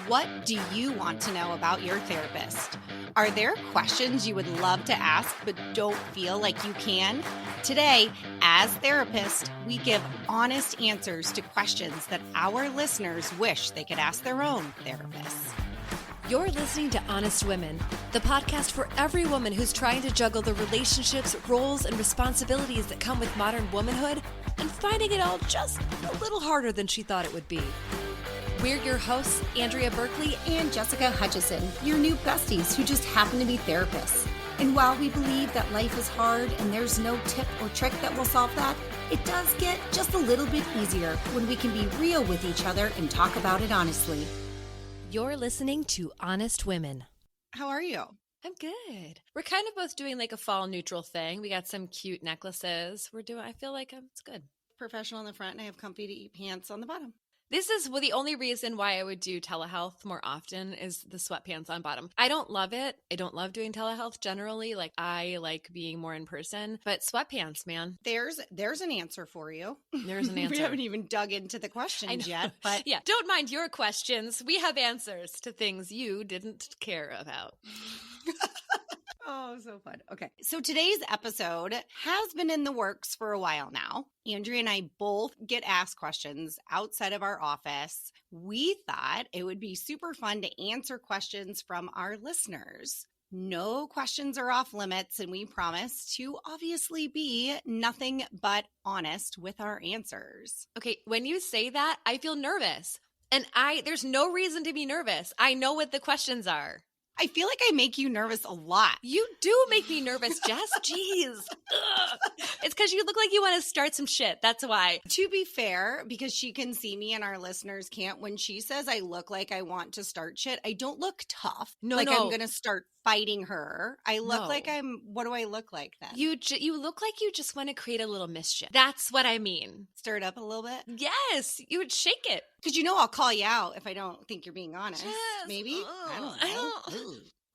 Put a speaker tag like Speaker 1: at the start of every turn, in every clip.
Speaker 1: What do you want to know about your therapist? Are there questions you would love to ask but don't feel like you can? Today, as therapists, we give honest answers to questions that our listeners wish they could ask their own therapists.
Speaker 2: You're listening to Honest Women, the podcast for every woman who's trying to juggle the relationships, roles, and responsibilities that come with modern womanhood and finding it all just a little harder than she thought it would be. We're your hosts, Andrea Berkeley
Speaker 1: and Jessica Hutchison, your new besties who just happen to be therapists. And while we believe that life is hard and there's no tip or trick that will solve that, it does get just a little bit easier when we can be real with each other and talk about it honestly.
Speaker 2: You're listening to Honest Women.
Speaker 1: How are you?
Speaker 2: I'm good. We're kind of both doing like a fall neutral thing. We got some cute necklaces. I feel like it's good.
Speaker 1: Professional in the front and I have comfy to eat pants on the bottom.
Speaker 2: This is the only reason why I would do telehealth more often is the sweatpants on bottom. I don't love it. I don't love doing telehealth generally. Like I like being more in person, but sweatpants, man.
Speaker 1: There's an answer for you.
Speaker 2: There's an answer.
Speaker 1: We haven't even dug into the questions yet, but
Speaker 2: yeah, don't mind your questions. We have answers to things you didn't care about.
Speaker 1: Oh, so fun. Okay. So today's episode has been in the works for a while now. Andrea and I both get asked questions outside of our office. We thought it would be super fun to answer questions from our listeners. No questions are off limits, and we promise to obviously be nothing but honest with our answers.
Speaker 2: Okay, when you say that, I feel nervous. And there's no reason to be nervous. I know what the questions are.
Speaker 1: I feel like I make you nervous a lot.
Speaker 2: You do make me nervous, Jess. Jeez. Ugh. It's because you look like you want to start some shit. That's why.
Speaker 1: To be fair, because she can see me and our listeners can't, when she says I look like I want to start shit, I don't look tough.
Speaker 2: No.
Speaker 1: I'm going to start fighting her. I look like what do I look like then?
Speaker 2: You look like you just want to create a little mischief. That's what I mean.
Speaker 1: Stir it up a little bit?
Speaker 2: Yes. You would shake it.
Speaker 1: Because I'll call you out if I don't think you're being honest.
Speaker 2: Yes.
Speaker 1: Maybe? I don't know.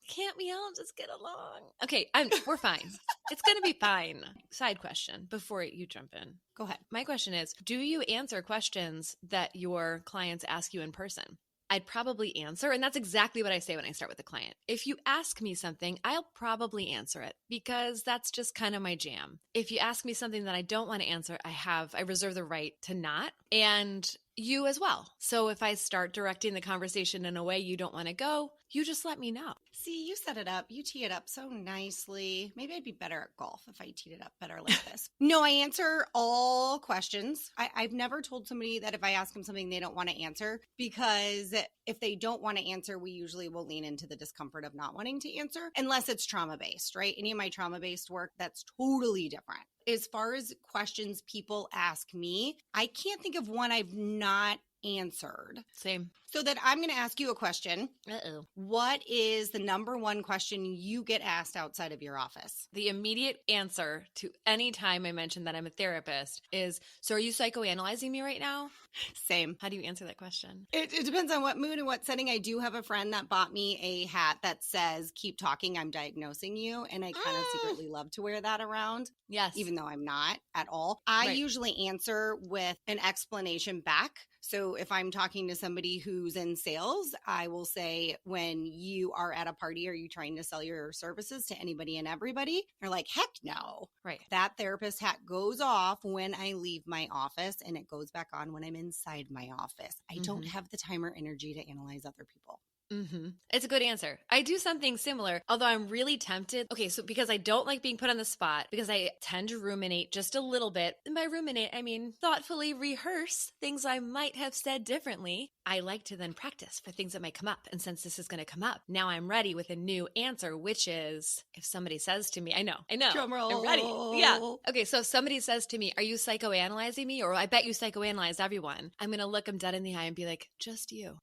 Speaker 2: Can't we all just get along? Okay, we're fine. It's going to be fine. Side question before you jump in.
Speaker 1: Go ahead.
Speaker 2: My question is, do you answer questions that your clients ask you in person? I'd probably answer, and that's exactly what I say when I start with a client. If you ask me something, I'll probably answer it because that's just kind of my jam. If you ask me something that I don't want to answer, I reserve the right to not, and you as well. So if I start directing the conversation in a way you don't want to go, you just let me know.
Speaker 1: See, you set it up. You tee it up so nicely. Maybe I'd be better at golf if I teed it up better like this. No, I answer all questions. I've never told somebody that if I ask them something they don't want to answer, because if they don't want to answer, we usually will lean into the discomfort of not wanting to answer, unless it's trauma-based, right? Any of my trauma-based work, that's totally different. As far as questions people ask me, I can't think of one I've not answered.
Speaker 2: Same.
Speaker 1: So that I'm going to ask you a question.
Speaker 2: Uh-oh.
Speaker 1: What is the number one question you get asked outside of your office?
Speaker 2: The immediate answer to any time I mention that I'm a therapist is, so are you psychoanalyzing me right now?
Speaker 1: Same.
Speaker 2: How do you answer that question?
Speaker 1: It depends on what mood and what setting. I do have a friend that bought me a hat that says, keep talking, I'm diagnosing you. And I kind of secretly love to wear that around.
Speaker 2: Yes.
Speaker 1: Even though I'm not at all. I usually answer with an explanation back. So if I'm talking to somebody who's in sales, I will say, when you are at a party, are you trying to sell your services to anybody and everybody? They're like, heck no.
Speaker 2: Right.
Speaker 1: That therapist hat goes off when I leave my office, and it goes back on when I'm inside my office. I don't have the time or energy to analyze other people.
Speaker 2: Mm-hmm. It's a good answer. I do something similar, although I'm really tempted. Okay, so because I don't like being put on the spot, because I tend to ruminate just a little bit. And by ruminate, I mean thoughtfully rehearse things I might have said differently. I like to then practice for things that might come up. And since this is going to come up, now I'm ready with a new answer, which is if somebody says to me, I know.
Speaker 1: Drum roll.
Speaker 2: I'm ready. Yeah. Okay, so if somebody says to me, are you psychoanalyzing me? Or I bet you psychoanalyze everyone. I'm going to look them dead in the eye and be like, just you.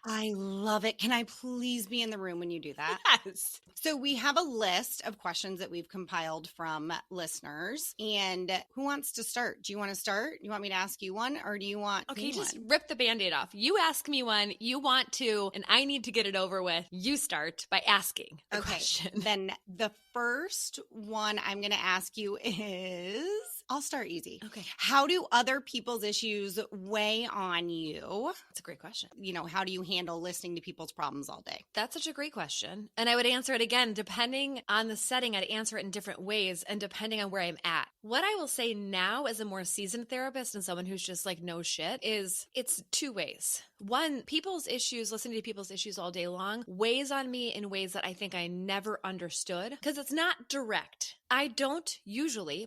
Speaker 1: I love it. Can I please be in the room when you do that?
Speaker 2: Yes.
Speaker 1: So we have a list of questions that we've compiled from listeners. And who wants to start? Do you want to start? You want me to ask you one, or do you want
Speaker 2: Okay, just
Speaker 1: one?
Speaker 2: rip the Band-Aid off. You ask me one, you want to, and I need to get it over with. You start by asking the question.
Speaker 1: Then the first one I'm going to ask you is, I'll start easy.
Speaker 2: Okay.
Speaker 1: How do other people's issues weigh on you?
Speaker 2: That's a great question.
Speaker 1: How do you handle listening to people's problems all day?
Speaker 2: That's such a great question. And I would answer it again, depending on the setting, I'd answer it in different ways and depending on where I'm at. What I will say now as a more seasoned therapist and someone who's just like, no shit, is it's two ways. One, people's issues, listening to people's issues all day long weighs on me in ways that I think I never understood because it's not direct. I don't usually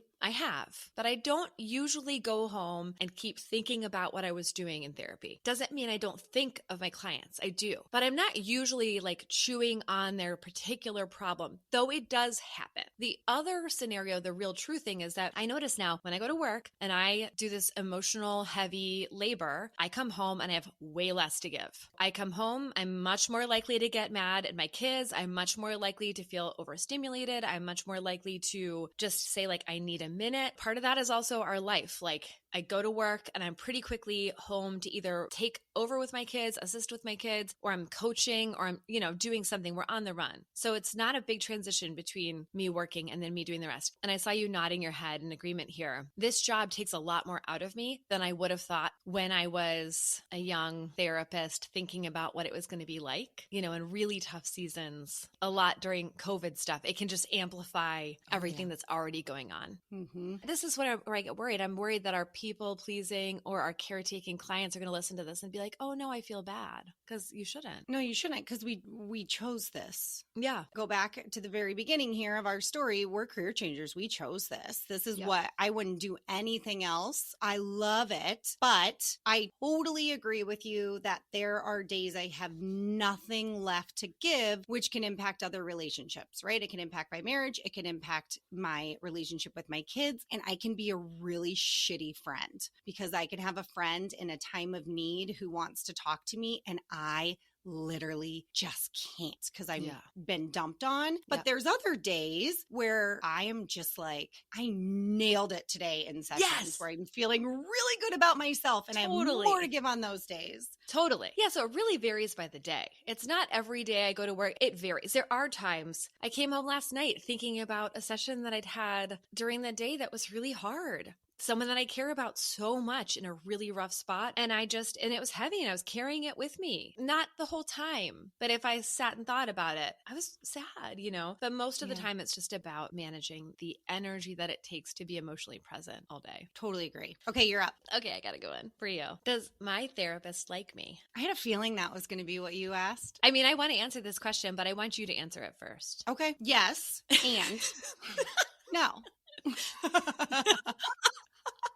Speaker 2: go home and keep thinking about what I was doing in therapy. Doesn't mean I don't think of my clients. I do. But I'm not usually like chewing on their particular problem, though it does happen. The other scenario, the real true thing is that I notice now when I go to work and I do this emotional heavy labor, I come home and I have way less to give. I come home, I'm much more likely to get mad at my kids. I'm much more likely to feel overstimulated. I'm much more likely to just say like, I need a minute. Part of that is also our life. Like I go to work and I'm pretty quickly home to either take over with my kids, assist with my kids, or I'm coaching or I'm, doing something. We're on the run. So it's not a big transition between me working and then me doing the rest. And I saw you nodding your head in agreement here. This job takes a lot more out of me than I would have thought when I was a young therapist thinking about what it was going to be like, in really tough seasons, a lot during COVID stuff. It can just amplify everything that's already going on.
Speaker 1: Mm-hmm.
Speaker 2: This is where I get worried. I'm worried that our people pleasing or our caretaking clients are going to listen to this and be like, oh no, I feel bad, because you shouldn't.
Speaker 1: No, you shouldn't, because we chose this.
Speaker 2: Yeah.
Speaker 1: Go back to the very beginning here of our story. We're career changers. We chose this. This is what I wouldn't do anything else. I love it. But I totally agree with you that there are days I have nothing left to give, which can impact other relationships, right? It can impact my marriage. It can impact my relationship with my kids. And I can be a really shitty friend because I can have a friend in a time of need who wants to talk to me and I literally just can't because I've been dumped on. But there's other days where I am just like, I nailed it today in sessions where I'm feeling really good about myself and I have more to give on those days.
Speaker 2: Totally. Yeah. So it really varies by the day. It's not every day I go to work. It varies. There are times I came home last night thinking about a session that I'd had during the day that was really hard. Someone that I care about so much in a really rough spot. And it was heavy and I was carrying it with me. Not the whole time, but if I sat and thought about it, I was sad, but most of the time it's just about managing the energy that it takes to be emotionally present all day.
Speaker 1: Totally agree. Okay, you're up.
Speaker 2: Okay, I got to go in for you. Does my therapist like me?
Speaker 1: I had a feeling that was going to be what you asked.
Speaker 2: I mean, I want to answer this question, but I want you to answer it first.
Speaker 1: Okay. Yes. And no.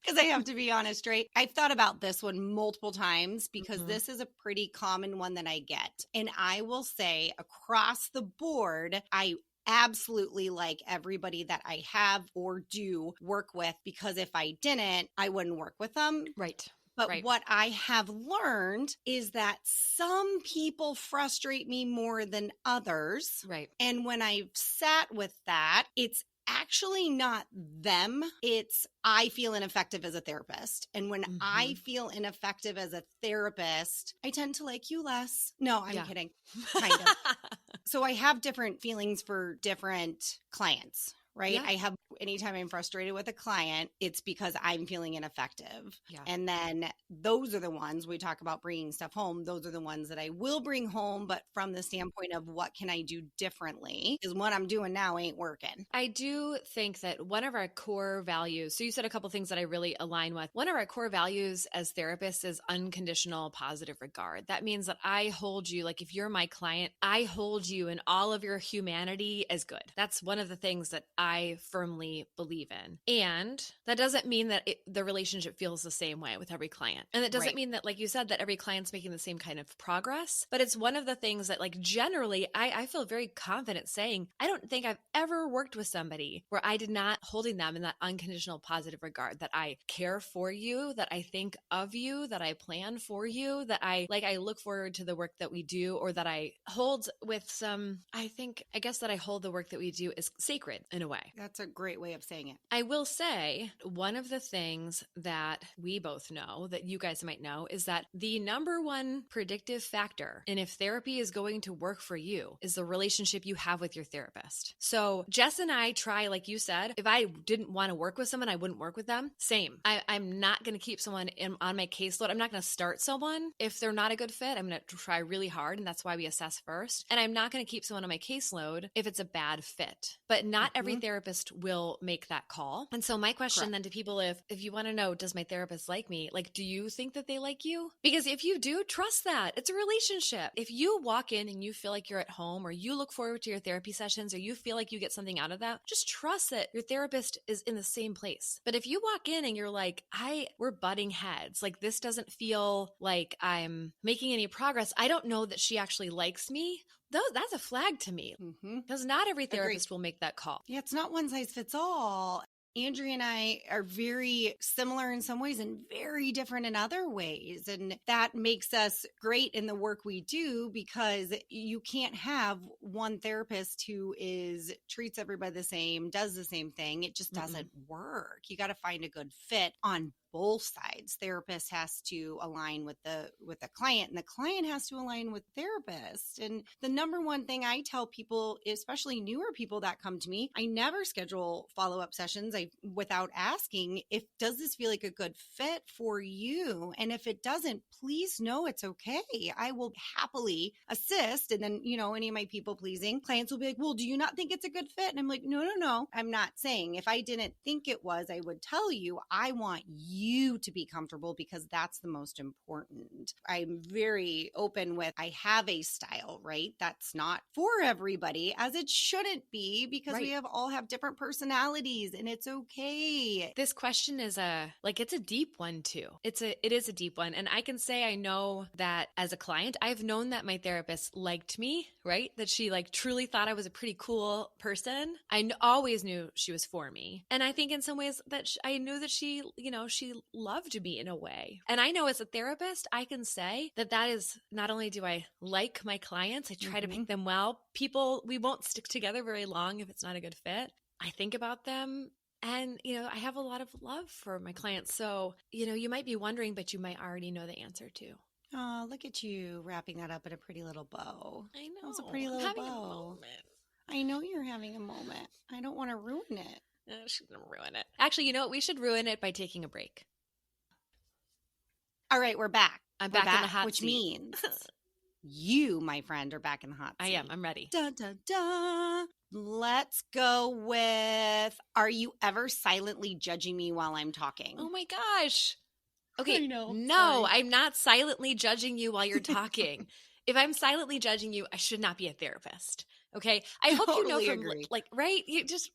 Speaker 1: Because I have to be honest, right? I've thought about this one multiple times because this is a pretty common one that I get. And I will say across the board, I absolutely like everybody that I have or do work with, because if I didn't, I wouldn't work with them.
Speaker 2: Right.
Speaker 1: But what I have learned is that some people frustrate me more than others.
Speaker 2: Right.
Speaker 1: And when I've sat with that, it's actually not them. It's I feel ineffective as a therapist. And when I feel ineffective as a therapist, I tend to like you less. No, I'm kidding. Kind of. So I have different feelings for different clients. Right.
Speaker 2: Yeah.
Speaker 1: I have, anytime I'm frustrated with a client, it's because I'm feeling ineffective.
Speaker 2: Yeah.
Speaker 1: And then those are the ones we talk about bringing stuff home. Those are the ones that I will bring home, but from the standpoint of what can I do differently, because what I'm doing now ain't working.
Speaker 2: I do think that one of our core values, so you said a couple things that I really align with. One of our core values as therapists is unconditional positive regard. That means that I hold you, like if you're my client, I hold you in all of your humanity as good. That's one of the things that I firmly believe in. And that doesn't mean that the relationship feels the same way with every client. And it doesn't mean that, like you said, that every client's making the same kind of progress. But it's one of the things that, like, generally, I feel very confident saying, I don't think I've ever worked with somebody where I did not holding them in that unconditional positive regard, that I care for you, that I think of you, that I plan for you, that I look forward to the work that we do, or that I hold with some, I guess that I hold the work that we do as sacred in a way. way.
Speaker 1: That's a great way of saying it.
Speaker 2: I will say one of the things that we both know that you guys might know is that the number one predictive factor in if therapy is going to work for you is the relationship you have with your therapist. So Jess and I try, like you said, if I didn't want to work with someone, I wouldn't work with them. Same. I'm not going to keep someone on my caseload. I'm not going to start someone if they're not a good fit. I'm going to try really hard, and that's why we assess first. And I'm not going to keep someone on my caseload if it's a bad fit. But not every therapist will make that call. And so my question then to people, if you want to know, does my therapist like me? Like, do you think that they like you? Because if you do, trust that. It's a relationship. If you walk in and you feel like you're at home, or you look forward to your therapy sessions, or you feel like you get something out of that, just trust that your therapist is in the same place. But if you walk in and you're like, we're butting heads, like this doesn't feel like I'm making any progress, I don't know that she actually likes me, that's a flag to me, because not every therapist will make that call.
Speaker 1: Yeah, it's not one size fits all. Andrea and I are very similar in some ways and very different in other ways. And that makes us great in the work we do, because you can't have one therapist who treats everybody the same, does the same thing. It just doesn't work. You got to find a good fit on both sides. Therapist has to align with the client, and the client has to align with therapist. And the number one thing I tell people, especially newer people that come to me, I never schedule follow-up sessions without asking, does this feel like a good fit for you? And if it doesn't, please know it's okay. I will happily assist. And then, any of my people pleasing clients will be like, well, do you not think it's a good fit? And I'm like, no, I'm not saying. If I didn't think it was, I would tell you. I want you to be comfortable, because that's the most important. I'm very open with, I have a style, right? That's not for everybody, as it shouldn't be, because we all have different personalities, and it's okay.
Speaker 2: This question is it's a deep one too. It is a deep one. And I can say, I know that as a client, I've known that my therapist liked me, right? That she truly thought I was a pretty cool person. I always knew she was for me. And I think in some ways that I knew that she loved me in a way. And I know as a therapist, I can say that is not only do I like my clients, I try to pick them well. People, we won't stick together very long if it's not a good fit. I think about them. And, I have a lot of love for my clients. So, you might be wondering, but you might already know the answer too.
Speaker 1: Oh, look at you wrapping that up in a pretty little bow.
Speaker 2: I know.
Speaker 1: That was a pretty little bow. I know you're having a moment. I don't want to ruin it.
Speaker 2: She's going to ruin it. Actually, you know what? We should ruin it by taking a break.
Speaker 1: All right, we're back.
Speaker 2: I'm back in the hot
Speaker 1: which
Speaker 2: seat.
Speaker 1: Means you, my friend, are back in the hot seat.
Speaker 2: I am. I'm ready.
Speaker 1: Dun, dun, dun. Let's go with, are you ever silently judging me while I'm talking?
Speaker 2: Oh my gosh. Okay.
Speaker 1: I know.
Speaker 2: No,
Speaker 1: Sorry.
Speaker 2: I'm not silently judging you while you're talking. If I'm silently judging you, I should not be a therapist. Okay. I hope you know from
Speaker 1: agree.
Speaker 2: right? You just,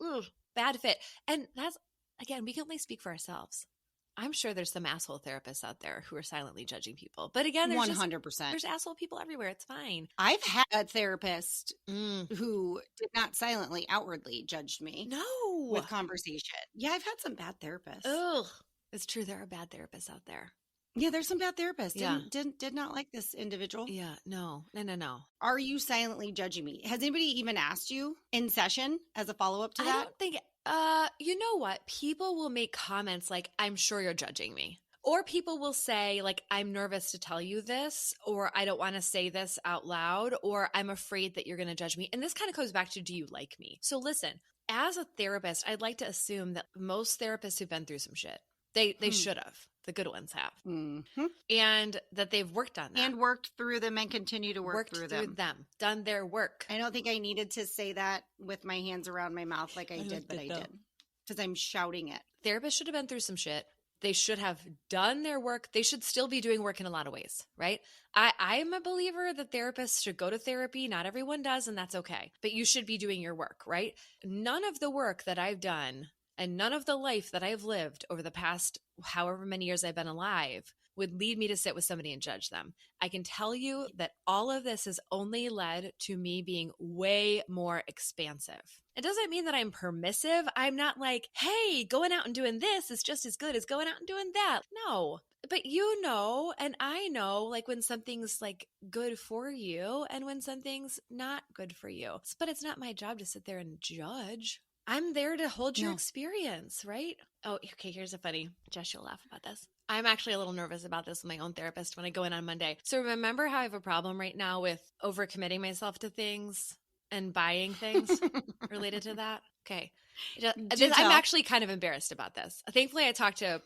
Speaker 2: bad fit. And that's, again, we can only speak for ourselves. I'm sure there's some asshole therapists out there who are silently judging people. But again, there's
Speaker 1: 100%.
Speaker 2: There's asshole people everywhere. It's fine.
Speaker 1: I've had a therapist who did not silently, outwardly judged me.
Speaker 2: No.
Speaker 1: With conversation. Yeah, I've had some bad therapists.
Speaker 2: Ugh. It's true. There are bad therapists out there.
Speaker 1: Yeah, there's some bad therapists.
Speaker 2: Yeah.
Speaker 1: Did not like this individual.
Speaker 2: Yeah. No.
Speaker 1: Are you silently judging me? Has anybody even asked you in session as a follow-up to that?
Speaker 2: I don't think you know what? People will make comments like, I'm sure you're judging me. Or people will say, like, I'm nervous to tell you this, or I don't want to say this out loud, or I'm afraid that you're going to judge me. And this kind of goes back to, do you like me? So listen, as a therapist, I'd like to assume that most therapists have been through some shit. They should have. The good ones have.
Speaker 1: Mm-hmm.
Speaker 2: And that they've worked on that.
Speaker 1: And worked through them and continue to work through them.
Speaker 2: Done their work.
Speaker 1: I don't think I needed to say that with my hands around my mouth like I did, but I did. Because I'm shouting it.
Speaker 2: Therapists should have been through some shit. They should have done their work. They should still be doing work in a lot of ways, right? I'm a believer that therapists should go to therapy. Not everyone does, and that's okay. But you should be doing your work, right? None of the work that I've done and none of the life that I've lived over the past however many years I've been alive would lead me to sit with somebody and judge them. I can tell you that all of this has only led to me being way more expansive. It doesn't mean that I'm permissive. I'm not like, hey, going out and doing this is just as good as going out and doing that. No. But you know, and I know, like, when something's like good for you and when something's not good for you. But it's not my job to sit there and judge. I'm there to hold your
Speaker 1: No.
Speaker 2: experience, right? Oh, okay. Here's a funny, Jess, you'll laugh about this. I'm actually a little nervous about this with my own therapist when I go in on Monday. So remember how I have a problem right now with overcommitting myself to things and buying things related to that? Okay. I'm
Speaker 1: tell.
Speaker 2: actually kind of embarrassed about this. Thankfully, I talked to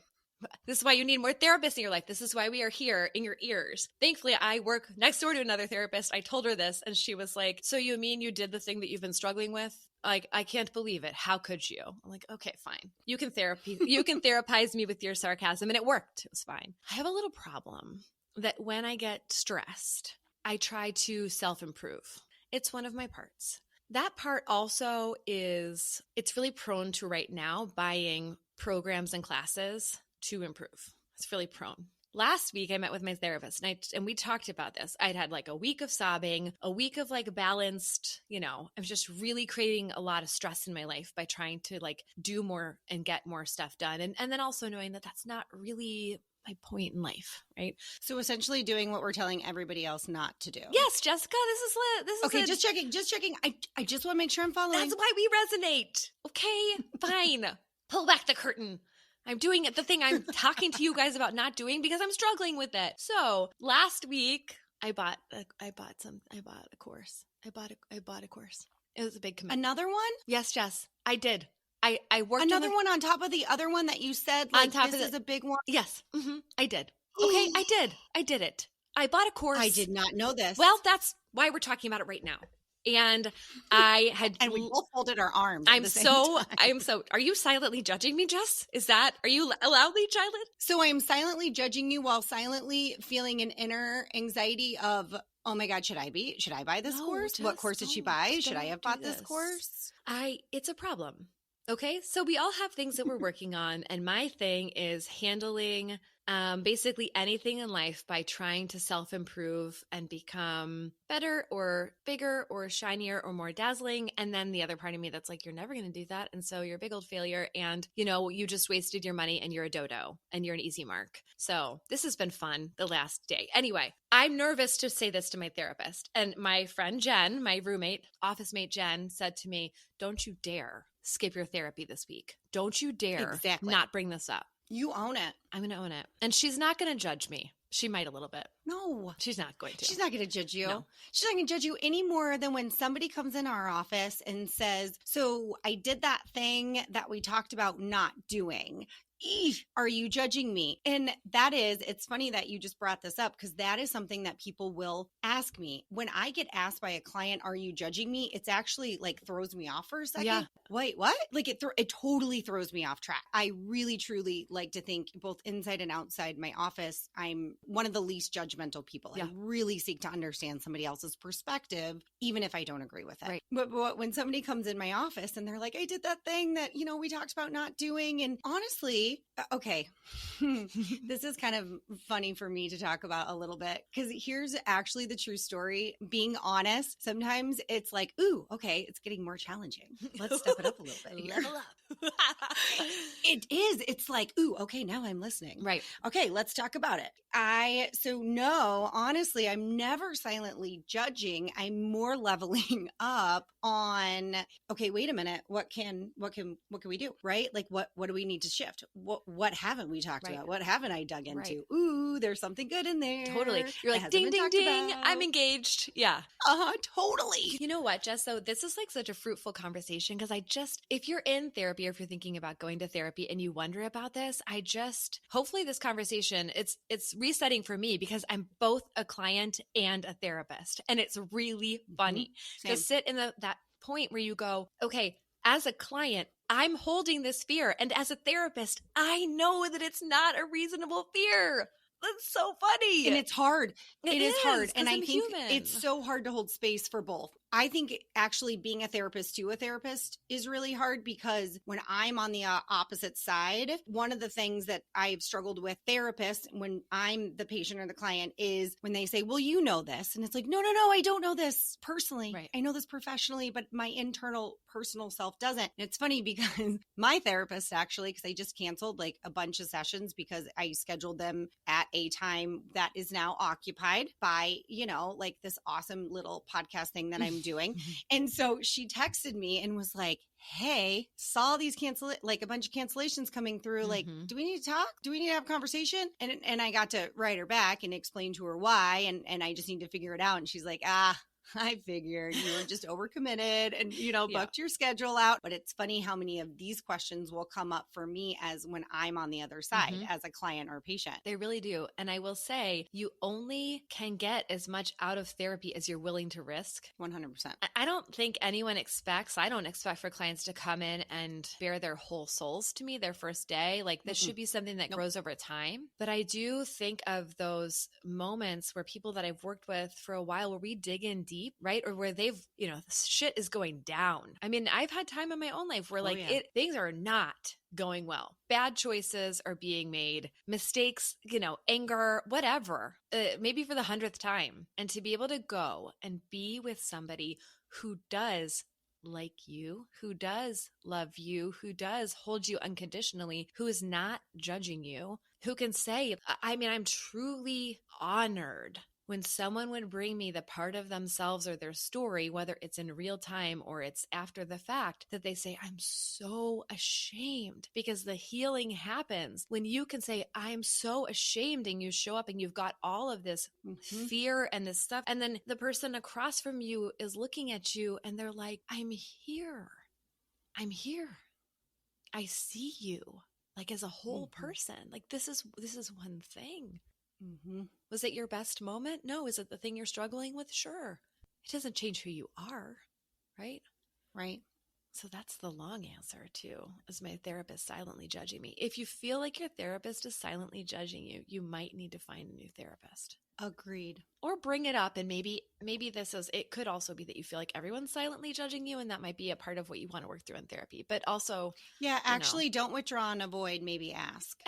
Speaker 2: this is why you need more therapists in your life. This is why we are here in your ears. Thankfully, I work next door to another therapist. I told her this and she was like, so you mean you did the thing that you've been struggling with? Like, I can't believe it. How could you? I'm like, okay, fine. You can therapize me with your sarcasm. And it worked. It was fine. I have a little problem that when I get stressed, I try to self-improve. It's one of my parts. That part also it's really prone to right now buying programs and classes to improve. It's really prone. Last week, I met with my therapist and we talked about this. I'd had like a week of sobbing, a week of like balanced, I was just really creating a lot of stress in my life by trying to like do more and get more stuff done. And then also knowing that that's not really my point in life, right?
Speaker 1: So essentially doing what we're telling everybody else not to do.
Speaker 2: Yes, Jessica, this is
Speaker 1: okay. Just checking. I just want to make sure I'm following.
Speaker 2: That's why we resonate. Okay, fine. Pull back the curtain. I'm doing it, the thing I'm talking to you guys about not doing because I'm struggling with it. So last week I bought a course. I bought a course. It was a big commitment.
Speaker 1: Another one?
Speaker 2: Yes, Jess, I did. I worked
Speaker 1: another one on top of the other one that you said. Like, on top this is a big one.
Speaker 2: Yes, I did. Okay, I did it. I bought a course.
Speaker 1: I did not know this.
Speaker 2: Well, that's why we're talking about it right now. And I had,
Speaker 1: and we both folded our arms.
Speaker 2: I'm so, are you silently judging me, Jess? Are you loudly silent?
Speaker 1: So I am silently judging you while silently feeling an inner anxiety of, oh my God, should I buy this course? Jess, what course did she buy? Should I have bought this course?
Speaker 2: It's a problem. Okay. So we all have things that we're working on. And my thing is handling basically anything in life by trying to self-improve and become better or bigger or shinier or more dazzling. And then the other part of me that's like, you're never going to do that. And so you're a big old failure. And, you just wasted your money and you're a dodo and you're an easy mark. So this has been fun the last day. Anyway, I'm nervous to say this to my therapist. And my friend Jen, my roommate, office mate Jen, said to me, don't you dare skip your therapy this week. Don't you dare not bring this up.
Speaker 1: You own it.
Speaker 2: I'm going to own it. And she's not going to judge me. She might a little bit.
Speaker 1: No.
Speaker 2: She's not going to.
Speaker 1: She's not going to judge you.
Speaker 2: No.
Speaker 1: She's not going to judge you any more than when somebody comes in our office and says, so I did that thing that we talked about not doing. Are you judging me? And it's funny that you just brought this up because that is something that people will ask me. When I get asked by a client, are you judging me? It's actually like throws me off for a second.
Speaker 2: Yeah.
Speaker 1: Wait, what? Like it totally throws me off track. I really, truly like to think both inside and outside my office, I'm one of the least judgmental people. Yeah. I really seek to understand somebody else's perspective, even if I don't agree with it.
Speaker 2: Right.
Speaker 1: But when somebody comes in my office and they're like, I did that thing that, we talked about not doing. And honestly, okay, this is kind of funny for me to talk about a little bit because here's actually the true story. Being honest, sometimes it's like, ooh, okay, it's getting more challenging. Let's step it up a little bit here.
Speaker 2: Level up.
Speaker 1: It is. It's like, ooh, okay, now I'm listening.
Speaker 2: Right.
Speaker 1: Okay, let's talk about it. No, honestly, I'm never silently judging. I'm more leveling up on, okay, wait a minute. What can we do? Right? Like what do we need to shift? What haven't we talked about? What haven't I dug into? Right. Ooh, there's something good in there.
Speaker 2: Totally. You're like, ding, ding, ding. I'm engaged. Yeah.
Speaker 1: Totally.
Speaker 2: You know what, Jess? So this is like such a fruitful conversation because if you're in therapy or if you're thinking about going to therapy and you wonder about this, hopefully this conversation, it's resetting for me because I'm both a client and a therapist. And it's really funny to sit in that point where you go, okay, as a client, I'm holding this fear. And as a therapist, I know that it's not a reasonable fear. That's so funny.
Speaker 1: And it's hard. It is hard. And I think
Speaker 2: human.
Speaker 1: It's so hard to hold space for both. I think actually being a therapist to a therapist is really hard because when I'm on the opposite side, one of the things that I've struggled with therapists when I'm the patient or the client is when they say, well, you know this. And it's like, no, I don't know this personally.
Speaker 2: Right.
Speaker 1: I know this professionally, but my internal personal self doesn't. And it's funny because my therapist actually, because I just canceled like a bunch of sessions because I scheduled them at a time that is now occupied by, like this awesome little podcast thing that I'm doing?
Speaker 2: Mhm.
Speaker 1: And so she texted me and was like, hey, saw these like a bunch of cancellations coming through. Like,
Speaker 2: Mhm.
Speaker 1: do we need to talk? Do we need to have a conversation? And I got to write her back and explain to her why. And I just need to figure it out. And she's like, I figured you were just overcommitted and,
Speaker 2: Yeah.
Speaker 1: booked your schedule out. But it's funny how many of these questions will come up for me as when I'm on the other side
Speaker 2: Mhm.
Speaker 1: as a client or patient.
Speaker 2: They really do. And I will say, you only can get as much out of therapy as you're willing to risk.
Speaker 1: 100%.
Speaker 2: I don't think I don't expect for clients to come in and bare their whole souls to me their first day. Like this should be something that
Speaker 1: Nope.
Speaker 2: grows over time. But I do think of those moments where people that I've worked with for a while, where we dig in deep, right? Or where they've, shit is going down. I mean, I've had time in my own life where things are not going well. Bad choices are being made, mistakes, anger, whatever, maybe for the 100th time. And to be able to go and be with somebody who does like you, who does love you, who does hold you unconditionally, who is not judging you, who can say, I'm truly honored when someone would bring me the part of themselves or their story, whether it's in real time or it's after the fact, that they say, I'm so ashamed, because the healing happens when you can say, I'm so ashamed, and you show up and you've got all of this fear and this stuff. And then the person across from you is looking at you and they're like, I'm here. I'm here. I see you, like, as a whole person. Like, this is one thing. Was it your best moment? No. Is it the thing you're struggling with? Sure. It doesn't change who you are, right?
Speaker 1: Right.
Speaker 2: So that's the long answer too, is my therapist silently judging me. If you feel like your therapist is silently judging you, you might need to find a new therapist.
Speaker 1: Agreed.
Speaker 2: Or bring it up, and maybe it could also be that you feel like everyone's silently judging you, and that might be a part of what you want to work through in therapy. But also,
Speaker 1: yeah, actually, don't withdraw and avoid, maybe ask.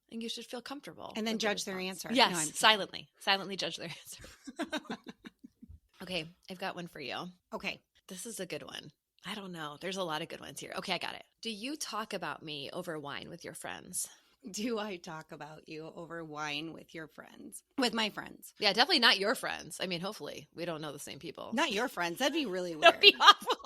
Speaker 2: And you should feel comfortable.
Speaker 1: And then judge their answer.
Speaker 2: Yes, no, silently judge their answer. Okay, I've got one for you.
Speaker 1: Okay.
Speaker 2: This is a good one. I don't know. There's a lot of good ones here. Okay, I got it. Do you talk about me over wine with your friends?
Speaker 1: Do I talk about you over wine with your friends? With my friends?
Speaker 2: Yeah, definitely not your friends. I mean, hopefully we don't know the same people.
Speaker 1: Not your friends. That'd be really weird.
Speaker 2: That'd be awful.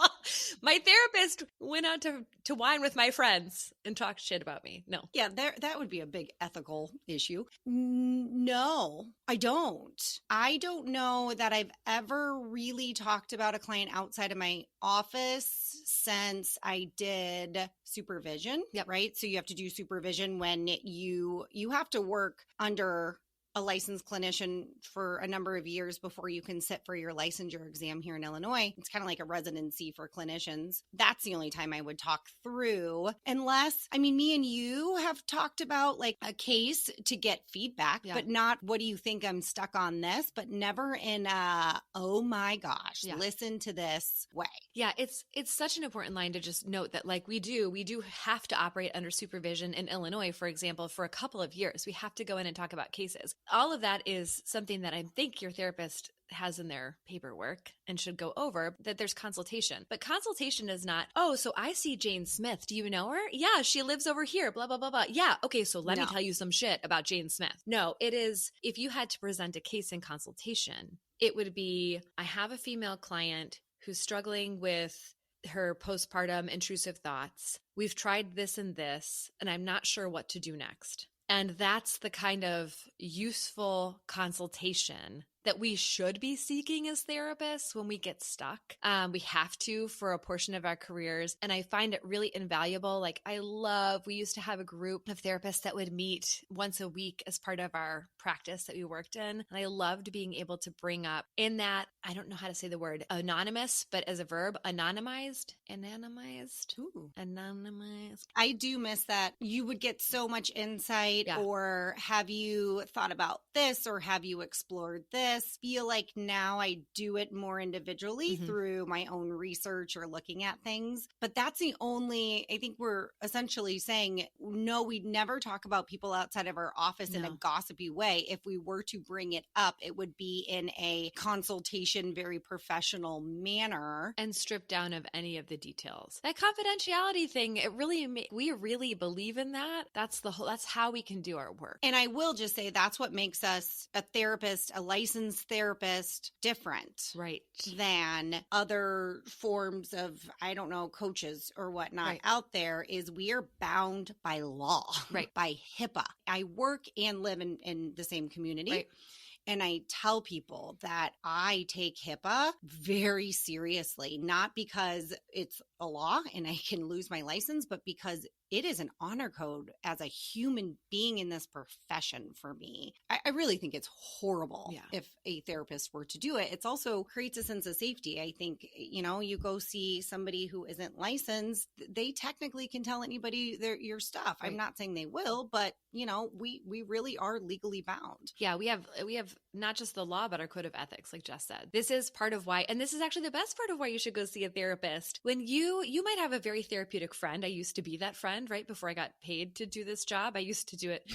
Speaker 2: My therapist went out to wine with my friends and talked shit about me. No.
Speaker 1: Yeah, that would be a big ethical issue. No, I don't. I don't know that I've ever really talked about a client outside of my office since I did supervision.
Speaker 2: Yep.
Speaker 1: Right? So you have to do supervision when you have to work under a licensed clinician for a number of years before you can sit for your licensure exam here in Illinois. It's kind of like a residency for clinicians. That's the only time I would talk through, unless, me and you have talked about like a case to get feedback, but not, what do you think, I'm stuck on this, but never in oh my gosh, listen to this way.
Speaker 2: Yeah, it's such an important line to just note that, like, we do have to operate under supervision in Illinois, for example, for a couple of years. We have to go in and talk about cases. All of that is something that I think your therapist has in their paperwork and should go over, that there's consultation. But consultation is not, oh, so I see Jane Smith. Do you know her? Yeah, she lives over here, blah, blah, blah, blah. Yeah, okay, so let me tell you some shit about Jane Smith. No, it is, if you had to present a case in consultation, it would be, I have a female client who's struggling with her postpartum intrusive thoughts. We've tried this and this, and I'm not sure what to do next. And that's the kind of useful consultation that we should be seeking as therapists when we get stuck. We have to for a portion of our careers. And I find it really invaluable. Like, we used to have a group of therapists that would meet once a week as part of our practice that we worked in. And I loved being able to bring up in that, I don't know how to say the word anonymous, but as a verb, anonymized. Ooh. Anonymized.
Speaker 1: I do miss that. You would get so much insight, or have you thought about this, or have you explored this? Feel like now I do it more individually through my own research or looking at things. But that's the only, I think we're essentially saying, no, we'd never talk about people outside of our office in a gossipy way. If we were to bring it up, it would be in a consultation, very professional manner.
Speaker 2: And stripped down of any of the details. That confidentiality thing, we really believe in that. That's how we can do our work.
Speaker 1: And I will just say that's what makes us a therapist, a licensed licensed therapist different
Speaker 2: Right.
Speaker 1: than other forms of, I don't know, coaches or whatnot
Speaker 2: Right.
Speaker 1: out there is we are bound by law,
Speaker 2: Right.
Speaker 1: by HIPAA. I work and live in the same community.
Speaker 2: Right.
Speaker 1: And I tell people that I take HIPAA very seriously, not because it's a law and I can lose my license, but because it is an honor code as a human being in this profession for me. I really think it's horrible if a therapist were to do it. It's also creates a sense of safety. I think, you go see somebody who isn't licensed, they technically can tell anybody your stuff. Right. I'm not saying they will, but we really are legally bound.
Speaker 2: Yeah, we have not just the law, but our code of ethics, like Jess said. This is part of why, and this is actually the best part of why you should go see a therapist. When you might have a very therapeutic friend. I used to be that friend, right? Before I got paid to do this job, I used to do it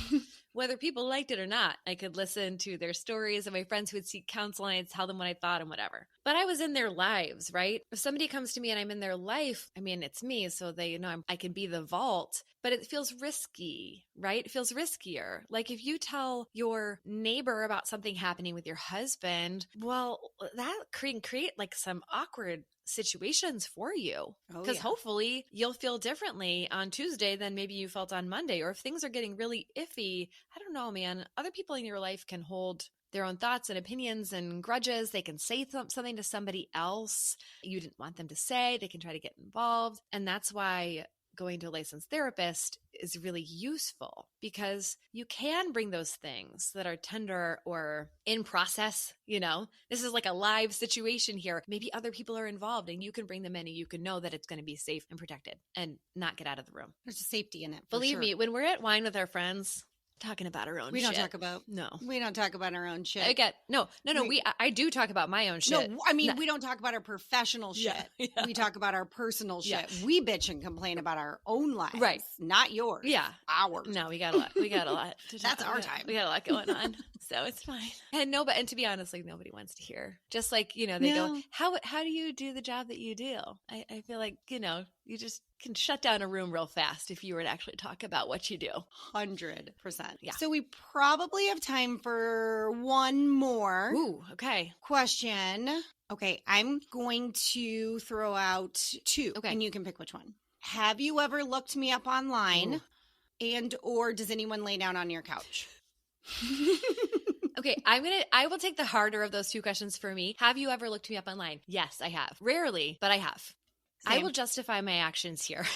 Speaker 2: whether people liked it or not. I could listen to their stories of my friends who would seek counseling. I'd tell them what I thought and whatever. But I was in their lives, right? If somebody comes to me and I'm in their life, I mean, it's me, so they know I can be the vault, but it feels risky, right? It feels riskier. Like if you tell your neighbor about something happening with your husband, well, that can create like some awkward situations for you, because hopefully you'll feel differently on Tuesday than maybe you felt on Monday. Or if things are getting really iffy, I don't know, man, other people in your life can hold their own thoughts and opinions and grudges. They can say something to somebody else you didn't want them to say. They can try to get involved. And that's why going to a licensed therapist is really useful, because you can bring those things that are tender or in process. This is like a live situation here. Maybe other people are involved and you can bring them in and you can know that it's going to be safe and protected and not get out of the room.
Speaker 1: There's a safety in it.
Speaker 2: Believe me, when we're at wine with our friends, talking about our own shit.
Speaker 1: We don't talk about our own shit.
Speaker 2: I do talk about my own shit.
Speaker 1: No, I mean, we don't talk about our professional shit. Yeah. We talk about our personal shit. Yeah. We bitch and complain about our own lives. Right. Not yours. Yeah. Ours.
Speaker 2: No, we got a lot to talk
Speaker 1: That's our time.
Speaker 2: We got a lot going on. So it's fine. And to be honest, like nobody wants to hear. Just like, they go, how do you do the job that you do? I feel like, you just can shut down a room real fast if you were to actually talk about what you do.
Speaker 1: 100%. Yeah.
Speaker 2: So
Speaker 1: we probably have time for one more question. Okay. I'm going to throw out two and you can pick which one. Have you ever looked me up online or does anyone lay down on your couch?
Speaker 2: Okay, I will take the harder of those two questions for me. Have you ever looked me up online? Yes, I have. Rarely, but I have. Same. I will justify my actions here.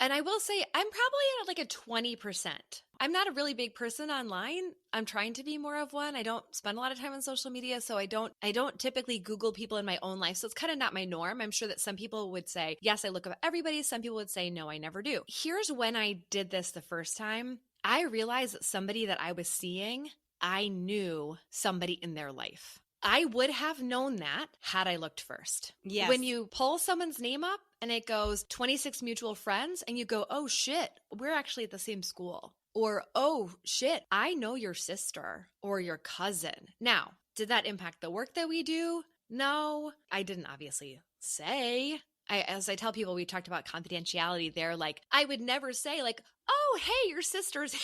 Speaker 2: And I will say I'm probably at like a 20%. I'm not a really big person online. I'm trying to be more of one. I don't spend a lot of time on social media, so I don't typically Google people in my own life. So it's kind of not my norm. I'm sure that some people would say, yes, I look up everybody. Some people would say, no, I never do. Here's when I did this the first time. I realized that somebody that I was seeing, I knew somebody in their life. I would have known that had I looked first. Yes. When you pull someone's name up and it goes 26 mutual friends and you go, oh shit, we're actually at the same school. Or, oh shit, I know your sister or your cousin. Now, did that impact the work that we do? No, I didn't obviously say. As I tell people, we talked about confidentiality there. Like, I would never say like, oh, hey, your sister's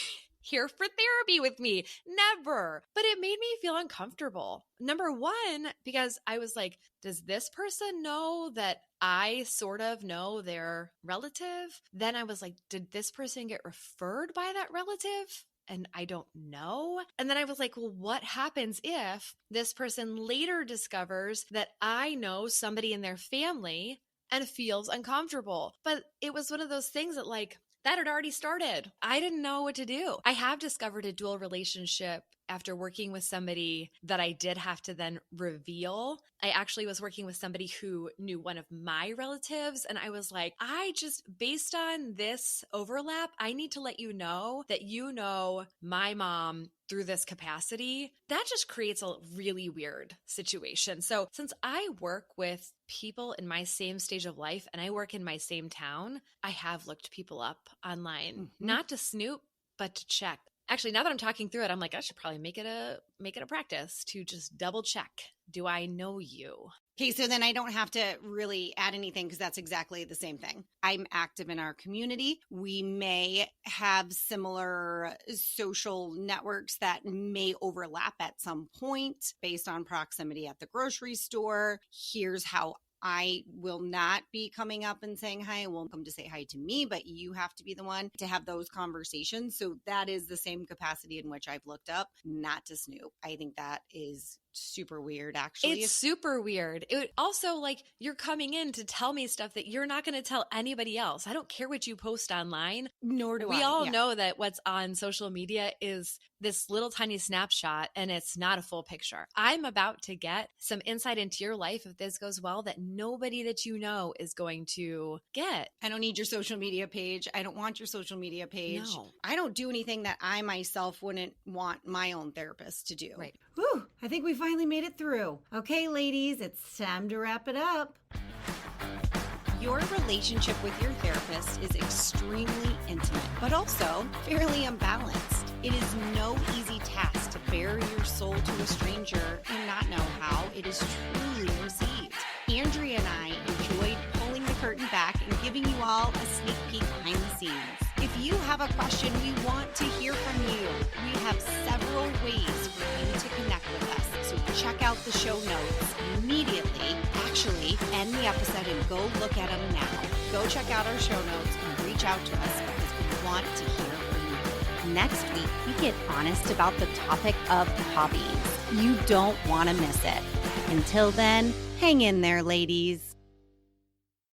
Speaker 2: here for therapy with me. Never. But it made me feel uncomfortable. Number one, because I was like, does this person know that I sort of know their relative? Then I was like, did this person get referred by that relative? And I don't know. And then I was like, well, what happens if this person later discovers that I know somebody in their family and feels uncomfortable? But it was one of those things that like, that had already started. I didn't know what to do. I have discovered a dual relationship after working with somebody that I did have to then reveal. I actually was working with somebody who knew one of my relatives. And I was like, based on this overlap, I need to let you know that you know my mom through this capacity. That just creates a really weird situation. So since I work with people in my same stage of life and I work in my same town, I have looked people up online, not to snoop, but to check. Actually, now that I'm talking through it, I'm like, I should probably make it a practice to just double check. Do I know you?
Speaker 1: Okay, so then I don't have to really add anything because that's exactly the same thing. I'm active in our community. We may have similar social networks that may overlap at some point based on proximity at the grocery store. Here's how I will not be coming up and saying hi. I won't come to say hi to me, but you have to be the one to have those conversations. So that is the same capacity in which I've looked up, not to snoop. I think that is super weird, actually.
Speaker 2: It's super weird. It also, like, you're coming in to tell me stuff that you're not going to tell anybody else. I don't care what you post online.
Speaker 1: Nor do
Speaker 2: we
Speaker 1: I.
Speaker 2: all know that what's on social media is this little tiny snapshot and it's not a full picture. I'm about to get some insight into your life if this goes well that nobody that you know is going to get.
Speaker 1: I don't need your social media page. I don't want your social media page.
Speaker 2: No.
Speaker 1: I don't do anything that I myself wouldn't want my own therapist to do.
Speaker 2: Right.
Speaker 3: Whew, I think we finally made it through. Okay, ladies, it's time to wrap it up.
Speaker 1: Your relationship with your therapist is extremely intimate, but also fairly unbalanced. It is no easy task to bare your soul to a stranger and not know how it is truly received. Andrea and I enjoyed pulling the curtain back and giving you all a sneak peek behind the scenes. If you have a question, we want to hear from you. We have several ways for you to connect with us. So check out the show notes immediately. Actually, end the episode and go look at them now. Go check out our show notes and reach out to us because we want to hear from you. Next week, we get honest about the topic of hobbies. You don't want to miss it. Until then, hang in there, ladies.